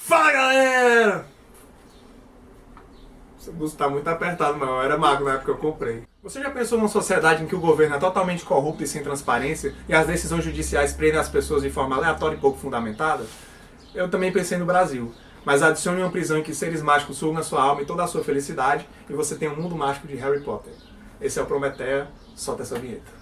Fala, galera! Esse busto tá muito apertado, mas eu era magro na época que eu comprei. Você já pensou numa sociedade em que o governo é totalmente corrupto e sem transparência e as decisões judiciais prendem as pessoas de forma aleatória e pouco fundamentada? Eu também pensei no Brasil. Mas adicione uma prisão em que seres mágicos sugam a sua alma e toda a sua felicidade e você tem um mundo mágico de Harry Potter. Esse é o Prometeia, solta essa vinheta.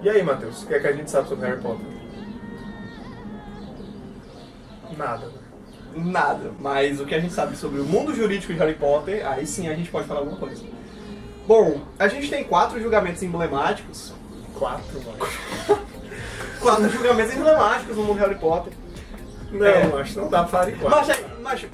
E aí, Matheus, o que é que a gente sabe sobre Harry Potter? Nada. Nada, mas o que a gente sabe sobre o mundo jurídico de Harry Potter, aí sim a gente pode falar alguma coisa. Bom, a gente tem 4 julgamentos emblemáticos. 4, mano. 4 julgamentos emblemáticos no mundo de Harry Potter. Não, acho que não dá pra falar de 4. Mas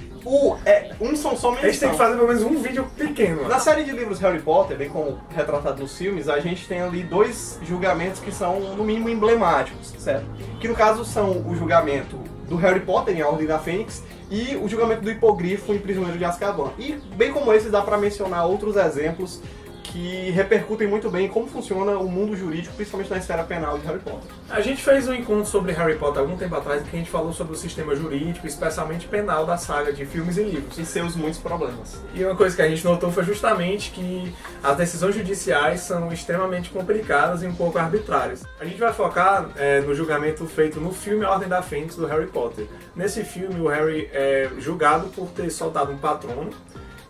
uns são só menção. A gente tem que fazer pelo menos um vídeo pequeno. Mano. Na série de livros Harry Potter, bem como retratado nos filmes, a gente tem ali 2 julgamentos que são, no mínimo, emblemáticos, certo? Que no caso são o julgamento do Harry Potter em A Ordem da Fênix e o julgamento do Hipogrifo em Prisioneiro de Azkaban. E, bem como esses, dá pra mencionar outros exemplos que repercutem muito bem como funciona o mundo jurídico, principalmente na esfera penal de Harry Potter. A gente fez um encontro sobre Harry Potter algum tempo atrás, em que a gente falou sobre o sistema jurídico, especialmente penal da saga de filmes e livros. E seus muitos problemas. E uma coisa que a gente notou foi justamente que as decisões judiciais são extremamente complicadas e um pouco arbitrárias. A gente vai focar no julgamento feito no filme A Ordem da Fênix, do Harry Potter. Nesse filme, o Harry é julgado por ter soltado um patrono,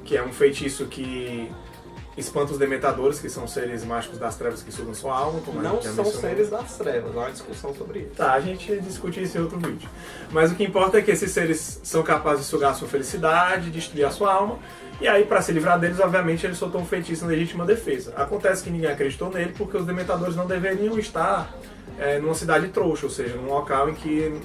que é um feitiço que espanta os dementadores, que são seres mágicos das trevas que sugam sua alma. Como não a gente já são mencionou. seres das trevas, há uma discussão sobre isso. Tá, a gente discute isso em outro vídeo. Mas o que importa é que esses seres são capazes de sugar a sua felicidade, destruir a sua alma, e aí, para se livrar deles, obviamente, ele soltou um feitiço em legítima defesa. Acontece que ninguém acreditou nele, porque os dementadores não deveriam estar numa cidade trouxa, ou seja, num local em que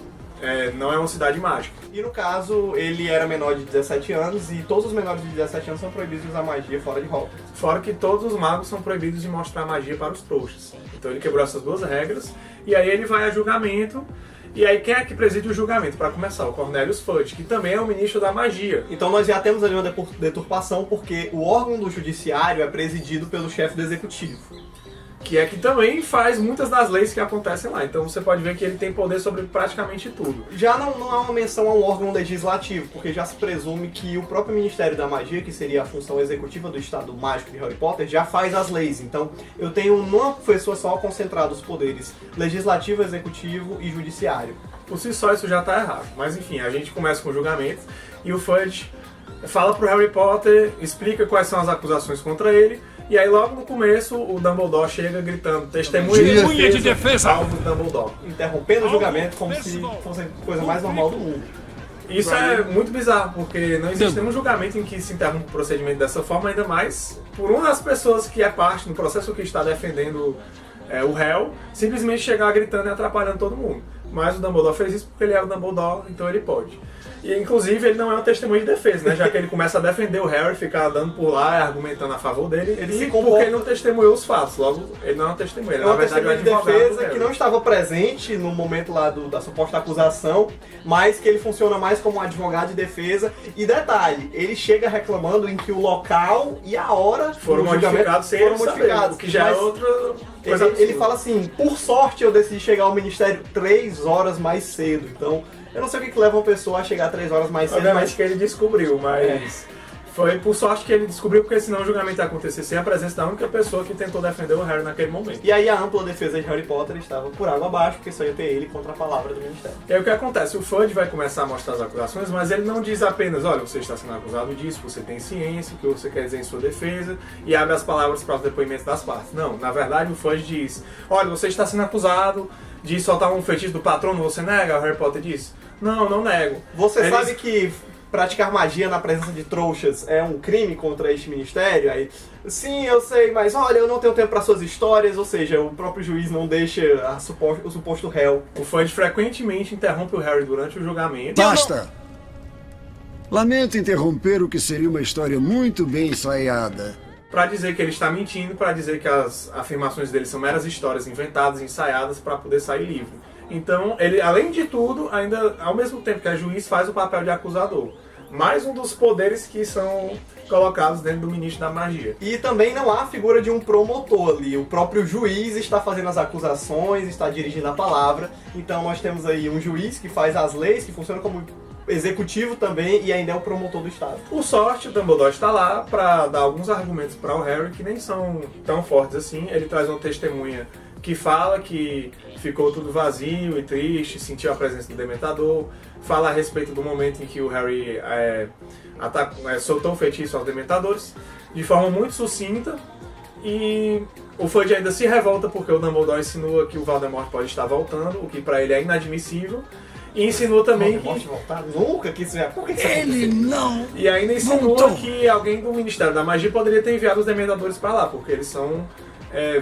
não é uma cidade mágica. E no caso, ele era menor de 17 anos e todos os menores de 17 anos são proibidos de usar magia fora de Hogwarts. Fora que todos os magos são proibidos de mostrar magia para os trouxas. Então ele quebrou essas 2 regras, e aí ele vai a julgamento. E aí quem é que preside o julgamento? Para começar, o Cornelius Fudge, que também é o ministro da magia. Então nós já temos ali uma deturpação, porque o órgão do judiciário é presidido pelo chefe do executivo. Que é que também faz muitas das leis que acontecem lá. Então você pode ver que ele tem poder sobre praticamente tudo. Já não há uma menção a um órgão legislativo, porque já se presume que o próprio Ministério da Magia, que seria a função executiva do Estado Mágico de Harry Potter, já faz as leis. Então eu tenho numa pessoa só concentrado os poderes legislativo, executivo e judiciário. Por si só isso já está errado. Mas enfim, a gente começa com o julgamento e o Fudge fala pro Harry Potter, explica quais são as acusações contra ele. E aí logo no começo o Dumbledore chega gritando testemunha de defesa alvo do Dumbledore, interrompendo o julgamento como se fosse a coisa mais normal do mundo. Isso é muito bizarro, porque não existe nenhum julgamento em que se interrompa o procedimento dessa forma, ainda mais por uma das pessoas que é parte no processo que está defendendo o réu, simplesmente chegar gritando e atrapalhando todo mundo. Mas o Dumbledore fez isso porque ele é o Dumbledore, então ele pode. E inclusive ele não é um testemunho de defesa, né? Já que ele começa a defender o Harry, fica andando por lá, argumentando a favor dele, porque ele não testemunhou os fatos, logo ele não é um testemunho. Ele, é uma na verdade, testemunha de defesa que não estava presente no momento lá da suposta acusação, mas que ele funciona mais como um advogado de defesa. E detalhe, ele chega reclamando em que o local e a hora foram modificados sem ele saber, o que já é outra coisa. Ele fala assim, por sorte eu decidi chegar ao ministério 3 horas mais cedo, então eu não sei o que leva uma pessoa a chegar 3 horas mais cedo. Obviamente que ele descobriu, mas foi por sorte que ele descobriu, porque senão o julgamento ia acontecer sem a presença da única pessoa que tentou defender o Harry naquele momento. E aí a ampla defesa de Harry Potter estava por água abaixo, porque só ia ter ele contra a palavra do ministério. E aí o que acontece? O Fudge vai começar a mostrar as acusações, mas ele não diz apenas, olha, você está sendo acusado disso, você tem ciência, o que você quer dizer em sua defesa, e abre as palavras para os depoimentos das partes. Não, na verdade o Fudge diz, olha, você está sendo acusado de soltar um feitiço do patrono, você nega? O Harry Potter diz, não nego. Você sabe que praticar magia na presença de trouxas é um crime contra este ministério? Aí, sim, eu sei, mas olha, eu não tenho tempo para suas histórias, ou seja, o próprio juiz não deixa o suposto réu. O Fudge frequentemente interrompe o Harry durante o julgamento. Basta! Lamento interromper o que seria uma história muito bem ensaiada. Para dizer que ele está mentindo, para dizer que as afirmações dele são meras histórias inventadas, ensaiadas para poder sair livre. Então, ele, além de tudo, ainda, ao mesmo tempo que é juiz, faz o papel de acusador. Mais um dos poderes que são colocados dentro do ministro da magia. E também não há a figura de um promotor ali. O próprio juiz está fazendo as acusações, está dirigindo a palavra. Então nós temos aí um juiz que faz as leis, que funciona como executivo também e ainda é o promotor do Estado. Por sorte, o Dumbledore está lá para dar alguns argumentos para o Harry que nem são tão fortes assim. Ele traz uma testemunha que fala que ficou tudo vazio e triste, sentiu a presença do Dementador, fala a respeito do momento em que o Harry soltou o feitiço aos Dementadores, de forma muito sucinta, e o Fudge ainda se revolta porque o Dumbledore insinua que o Voldemort pode estar voltando, o que para ele é inadmissível, e insinua também que... Nunca que isso é... Por que isso Ele não! E ainda insinua voltou. que alguém do Ministério da Magia poderia ter enviado os Dementadores para lá, porque eles são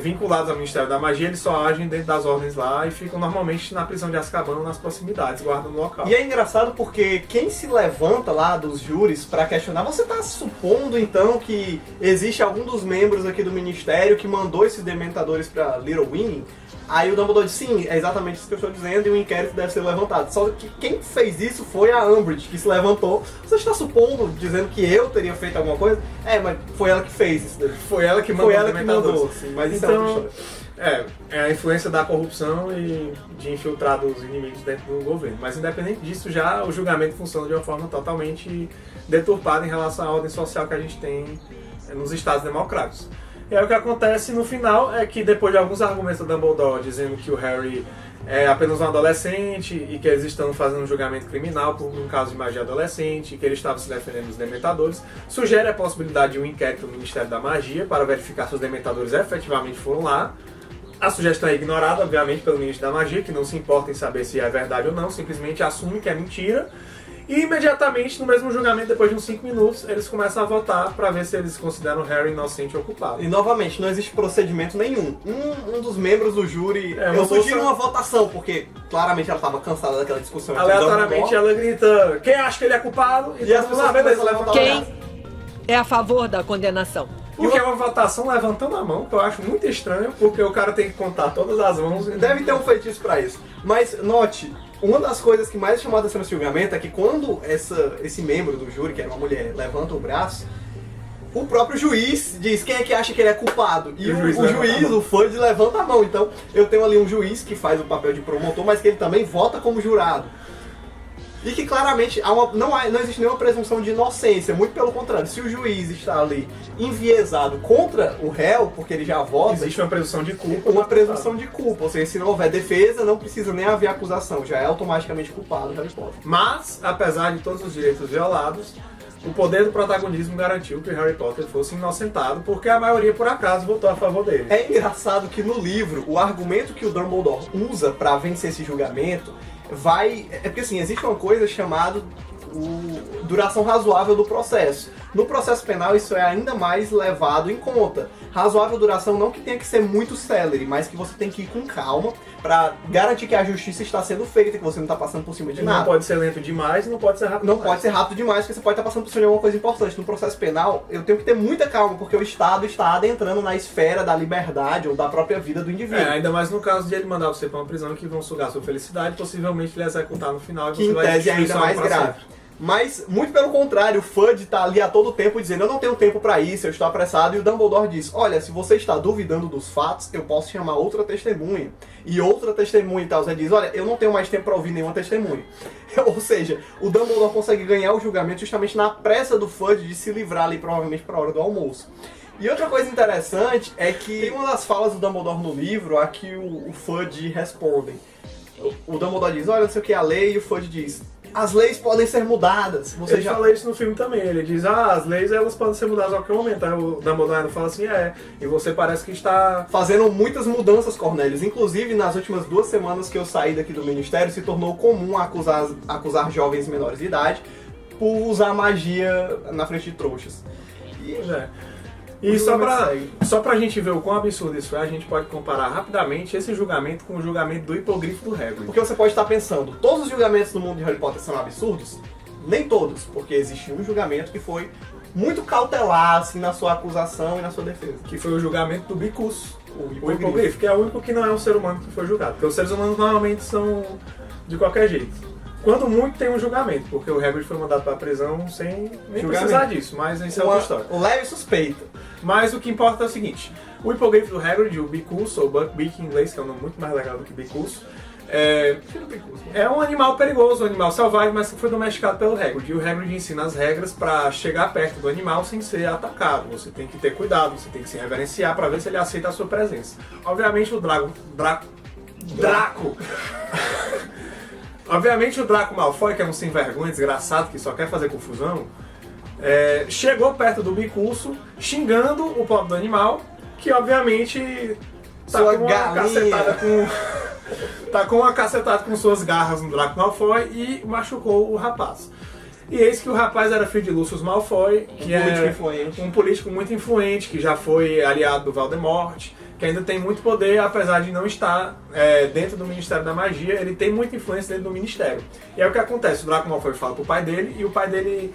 vinculados ao Ministério da Magia, eles só agem dentro das ordens lá e ficam normalmente na prisão de Azkaban, nas proximidades, guardando o local. E é engraçado porque quem se levanta lá dos júris pra questionar, você tá supondo então que existe algum dos membros aqui do Ministério que mandou esses Dementadores pra Little Winning? Aí o Dumbledore diz, sim, é exatamente isso que eu estou dizendo e o inquérito deve ser levantado. Só que quem fez isso foi a Umbridge, que se levantou. Você está supondo, dizendo que eu teria feito alguma coisa? Mas foi ela que fez isso daí. Foi ela que mandou. Foi ela que mandou, sim, mas isso então, é outra história. É a influência da corrupção e de infiltrar dos inimigos dentro do governo. Mas independente disso, já o julgamento funciona de uma forma totalmente deturpada em relação à ordem social que a gente tem nos estados democráticos. E aí o que acontece no final é que depois de alguns argumentos do Dumbledore dizendo que o Harry é apenas um adolescente e que eles estão fazendo um julgamento criminal por um caso de magia adolescente e que ele estava se defendendo dos Dementadores, sugere a possibilidade de um inquérito no Ministério da Magia para verificar se os Dementadores efetivamente foram lá. A sugestão é ignorada, obviamente, pelo Ministro da Magia, que não se importa em saber se é verdade ou não, simplesmente assume que é mentira. E imediatamente, no mesmo julgamento, depois de uns 5 minutos, eles começam a votar para ver se eles consideram o Harry inocente ou culpado. E novamente, não existe procedimento nenhum. Um dos membros do júri... eu moça... sugiro uma votação, porque claramente ela estava cansada daquela discussão. Aleatoriamente ela grita, quem acha que ele é culpado? E as pessoas começam a levantar. Quem é a favor da condenação? Porque é uma votação levantando a mão, que eu acho muito estranho, porque o cara tem que contar todas as mãos. Deve ter um feitiço pra isso. Mas note, uma das coisas que mais chamou a atenção nesse julgamento é que quando esse membro do júri, que era uma mulher, levanta o braço, o próprio juiz diz quem é que acha que ele é culpado. E o juiz, o Fudge, levanta a mão. Então eu tenho ali um juiz que faz o papel de promotor, mas que ele também vota como jurado. E que claramente não existe nenhuma presunção de inocência, muito pelo contrário. Se o juiz está ali enviesado contra o réu, porque ele já vota... Existe uma presunção de culpa. Uma presunção de culpa, ou seja, se não houver defesa, não precisa nem haver acusação, já é automaticamente culpado Harry Potter. Mas, apesar de todos os direitos violados, o poder do protagonismo garantiu que Harry Potter fosse inocentado, porque a maioria, por acaso, votou a favor dele. É engraçado que no livro, o argumento que o Dumbledore usa para vencer esse julgamento é porque assim, existe uma coisa chamada duração razoável do processo. No processo penal isso é ainda mais levado em conta. Razoável duração não que tenha que ser muito célere, mas que você tem que ir com calma para garantir que a justiça está sendo feita, que você não está passando por cima de nada. Não pode ser lento demais, não pode ser rápido Não demais. pode ser rápido demais, porque você pode estar passando por cima de alguma coisa importante. No processo penal, eu tenho que ter muita calma, porque o Estado está adentrando na esfera da liberdade ou da própria vida do indivíduo. Ainda mais no caso de ele mandar você para uma prisão que vão sugar sua felicidade, possivelmente ele executar no final e Que você em vai tese é ainda mais grave. Mas, muito pelo contrário, o Fudge tá ali a todo tempo dizendo eu não tenho tempo pra isso, eu estou apressado, e o Dumbledore diz, olha, se você está duvidando dos fatos, eu posso chamar outra testemunha. E outra testemunha e tal, você diz, olha, eu não tenho mais tempo pra ouvir nenhuma testemunha. Ou seja, o Dumbledore consegue ganhar o julgamento justamente na pressa do Fudge de se livrar ali, provavelmente pra hora do almoço. E outra coisa interessante é que tem uma das falas do Dumbledore no livro a que o Fudge respondem. O Dumbledore diz, olha, não sei o que é a lei, e o Fudge diz, as leis podem ser mudadas. Ele fala isso no filme também, ele diz, as leis elas podem ser mudadas a qualquer momento. Aí o Dumbledore fala assim, e você parece que está... fazendo muitas mudanças, Cornelius. Inclusive, nas últimas 2 semanas que eu saí daqui do Ministério, se tornou comum acusar jovens menores de idade por usar magia na frente de trouxas. E só pra gente ver o quão absurdo isso é, a gente pode comparar rapidamente esse julgamento com o julgamento do hipogrifo do Hagrid. Porque você pode estar pensando, todos os julgamentos do mundo de Harry Potter são absurdos? Nem todos, porque existe um julgamento que foi muito cautelar assim, na sua acusação e na sua defesa. Que foi o julgamento do Bicus. O hipogrifo, que é o único que não é um ser humano que foi julgado. Porque os seres humanos normalmente são de qualquer jeito. Quando muito tem um julgamento, porque o Hagrid foi mandado para a prisão sem nem precisar disso, mas isso é outra história. O leve suspeita. Mas o que importa é o seguinte, o hipogrifo do Hagrid, o Bicurso, ou Buckbeak em inglês, que é um nome muito mais legal do que Bicurso, é um animal perigoso, um animal selvagem, mas que foi domesticado pelo Hagrid. E o Hagrid ensina as regras para chegar perto do animal sem ser atacado. Você tem que ter cuidado, você tem que se reverenciar para ver se ele aceita a sua presença. Obviamente o Draco Obviamente o Draco Malfoy, que é um sem vergonha, desgraçado, que só quer fazer confusão, chegou perto do Bicurso, xingando o pobre do animal, que obviamente tá com uma cacetada com suas garras no Draco Malfoy e machucou o rapaz. E eis que o rapaz era filho de Lucius Malfoy, que é um político muito influente, que já foi aliado do Voldemort, que ainda tem muito poder, apesar de não estar dentro do Ministério da Magia, ele tem muita influência dentro do Ministério. E é o que acontece, o Draco Malfoy fala pro pai dele, e o pai dele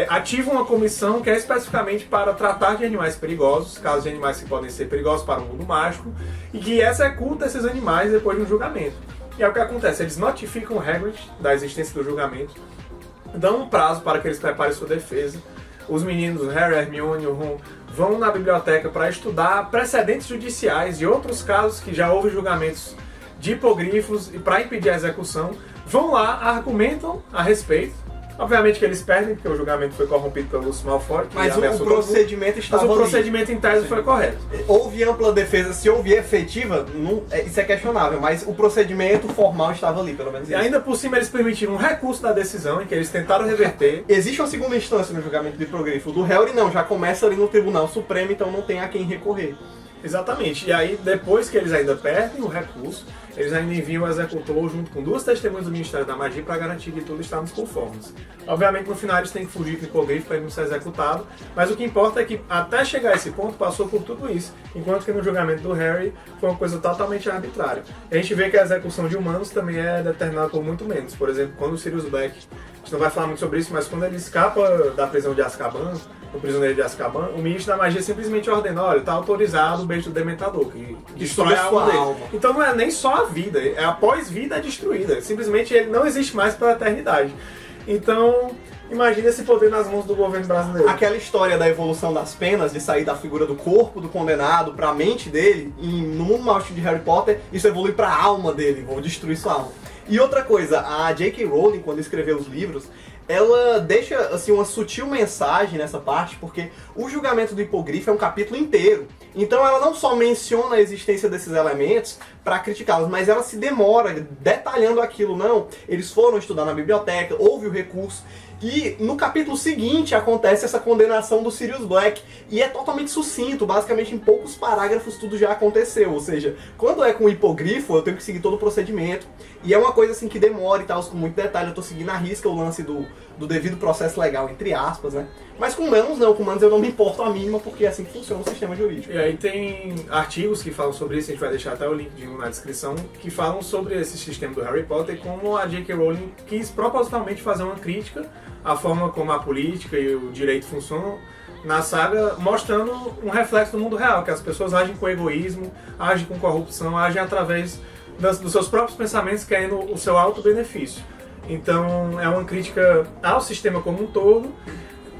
ativa uma comissão que é especificamente para tratar de animais perigosos, casos de animais que podem ser perigosos para o mundo mágico, e que executa esses animais depois de um julgamento. E é o que acontece, eles notificam o Hagrid da existência do julgamento, dão um prazo para que eles preparem sua defesa. Os meninos, Harry, Hermione e o Ron, vão na biblioteca para estudar precedentes judiciais de outros casos que já houve julgamentos de hipogrifos e para impedir a execução. Vão lá, argumentam a respeito. Obviamente que eles perdem, porque o julgamento foi corrompido pelo Lucius Malfoy. Mas o procedimento estava ali. Mas o procedimento em tese foi correto. Houve ampla defesa, se houve efetiva, isso é questionável, mas o procedimento formal estava ali, pelo menos. E ainda por cima eles permitiram um recurso da decisão, em que eles tentaram reverter. Existe uma segunda instância no julgamento do hipogrifo. Do Harry não, já começa ali no Tribunal Supremo, então não tem a quem recorrer. Exatamente. E aí, depois que eles ainda perdem o recurso, eles ainda enviam o executor junto com 2 testemunhas do Ministério da Magia para garantir que tudo está nos conformes. Obviamente, no final, eles têm que fugir com o hipogrifo para ele não ser executado, mas o que importa é que, até chegar a esse ponto, passou por tudo isso, enquanto que no julgamento do Harry foi uma coisa totalmente arbitrária. E a gente vê que a execução de humanos também é determinada por muito menos. Por exemplo, quando o Sirius Black, a gente não vai falar muito sobre isso, mas quando ele escapa da prisão de Azkaban, o prisioneiro de Azkaban, o ministro da magia simplesmente ordena, olha, tá autorizado o beijo do Dementador, que destrói a alma dele. Então não é nem só a vida, é a pós-vida destruída. Simplesmente ele não existe mais pela eternidade. Então, imagina esse poder nas mãos do governo brasileiro. Aquela história da evolução das penas, de sair da figura do corpo do condenado pra mente dele, e no mundo mágico de Harry Potter, isso evolui pra alma dele, vou destruir sua alma. E outra coisa, a J.K. Rowling, quando escreveu os livros, ela deixa assim uma sutil mensagem nessa parte, porque o julgamento do hipogrifo é um capítulo inteiro. Então ela não só menciona a existência desses elementos para criticá-los, mas ela se demora detalhando aquilo. Não, eles foram estudar na biblioteca, houve o recurso. E no capítulo seguinte acontece essa condenação do Sirius Black. E é totalmente sucinto, basicamente em poucos parágrafos tudo já aconteceu. Ou seja, quando é com o hipogrifo eu tenho que seguir todo o procedimento. E é uma coisa assim que demora e tal, com muito detalhe. Eu tô seguindo à risca o lance do devido processo legal, entre aspas, né? Mas com humanos não, com humanos eu não me importo a mínima, porque é assim que funciona o sistema jurídico. E aí tem artigos que falam sobre isso, a gente vai deixar até o link de um na descrição, que falam sobre esse sistema do Harry Potter e como a J.K. Rowling quis propositalmente fazer uma crítica à forma como a política e o direito funcionam na saga, mostrando um reflexo do mundo real, que as pessoas agem com egoísmo, agem com corrupção, agem através dos seus próprios pensamentos, querendo o seu auto-benefício. Então é uma crítica ao sistema como um todo,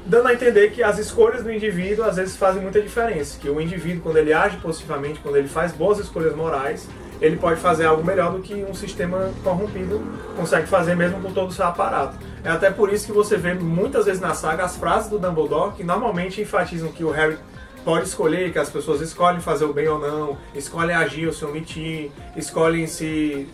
dando a entender que as escolhas do indivíduo às vezes fazem muita diferença, que o indivíduo, quando ele age positivamente, quando ele faz boas escolhas morais, ele pode fazer algo melhor do que um sistema corrompido consegue fazer mesmo com todo o seu aparato. É até por isso que você vê muitas vezes na saga as frases do Dumbledore que normalmente enfatizam que o Harry pode escolher, que as pessoas escolhem fazer o bem ou não, escolhem agir ou se omitir, escolhem se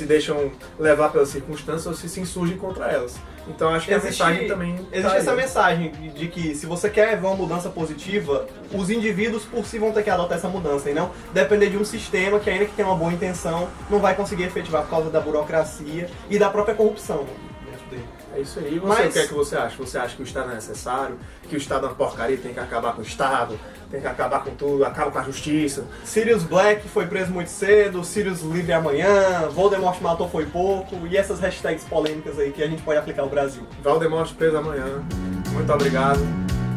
deixam levar pelas circunstâncias ou se insurgem contra elas. Então acho que a mensagem também existe essa mensagem de que se você quer ver uma mudança positiva, os indivíduos por si vão ter que adotar essa mudança e não depender de um sistema que, ainda que tenha uma boa intenção, não vai conseguir efetivar por causa da burocracia e da própria corrupção dentro dele. É isso aí. E você, o que é que você acha? Você acha que o Estado é necessário? Que o Estado é uma porcaria, tem que acabar com o Estado? Tem que acabar com tudo, acaba com a justiça? Sirius Black foi preso muito cedo, Sirius livre amanhã, Voldemort matou foi pouco, e essas hashtags polêmicas aí que a gente pode aplicar ao Brasil. Voldemort preso amanhã. Muito obrigado.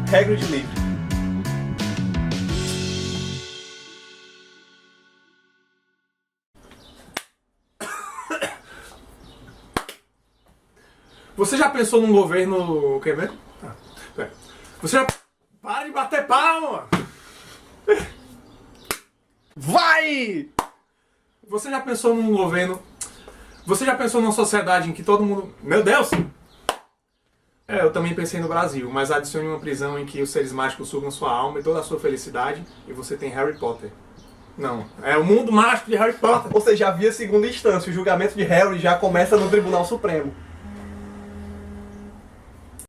Hagrid livre. Você já pensou num governo... O que mesmo? Pera. Você já... Para de bater palma! Vai! Você já pensou num governo... Você já pensou numa sociedade em que todo mundo... Meu Deus! Eu também pensei no Brasil, mas adicione uma prisão em que os seres mágicos sugam sua alma e toda a sua felicidade e você tem Harry Potter. Não, é o mundo mágico de Harry Potter. Ou seja, havia segunda instância, o julgamento de Harry já começa no Tribunal Supremo.